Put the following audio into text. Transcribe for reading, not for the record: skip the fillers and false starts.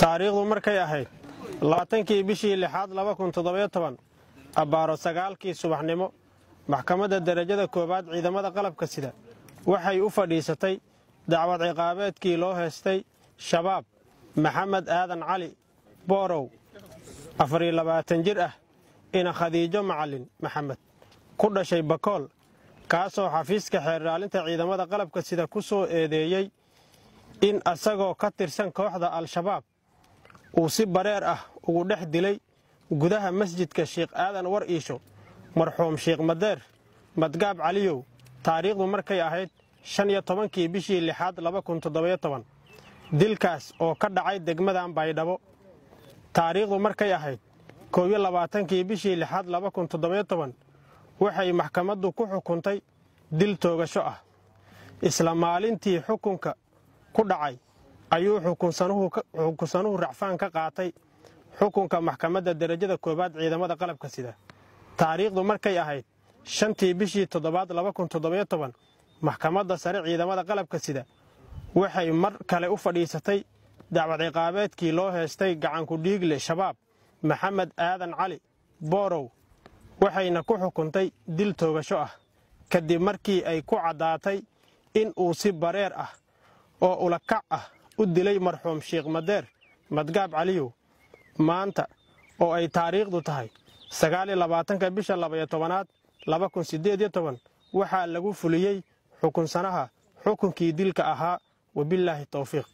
taariikhdu markay ahayd 20kii bishii 6aad 2017 abbaaro 9kii subaxnimo maxkamadda darajada koobaad ciidamada qalabka sida waxay u fadhiisatay dacwad ciqaabeedkii loo heestay shabaab maxamed aadan cali boorow 24 jir ah ina khadiijo macalin maxamed ku dhashay bakool kaasoo xafiiska xeer ilaalinta ciidamada qalabka sida ku soo eedeeyay in asagoo ka tirsan kooxda al-shabaab uu si bareer ah ugu dhex dilay gudaha masjidka Sheekh Aadan War Iisho marxuum Sheekh Madeer Madgaab Caliyow taariikhdu markay ahayd 15kii bishii 6aad 2017 dilkaas oo ka dhacay degmadan Baydhabo taariikhdu markay ahayd 22kii bishii 6aad 2017 waxay maxkamaddu ku xukuntay dil toogasho ah isla maalintii xukunka ku dhacay ayuu xukunsanuhu racfaan ka qaatay xukunka maxkamadda darajada koobaad ciidamada qalabka sida taariikhdu markay ahayd 5tii bishii 7aad 2017 maxkamadda sare ciidamada qalabka sida waxay mar kale u fadhiisatay dacwad ciqaabeedkii loo heestay gacan ku dhiigle shabaab maxamed aadan cali boorow waxayna ku xukuntay dil toogasho ah kadib markii ay ku caddaatay in uu si bareer ah oo ula kac ah u dilay marxuum Sheekh Madeer Madgaab Caliyow maanta oo ay taariikhdu tahay 29 bisha 12aad 2018 waxaa lagu fuliyay xukunsanaha xukunkii dilka ahaa wabillahi tawfiiq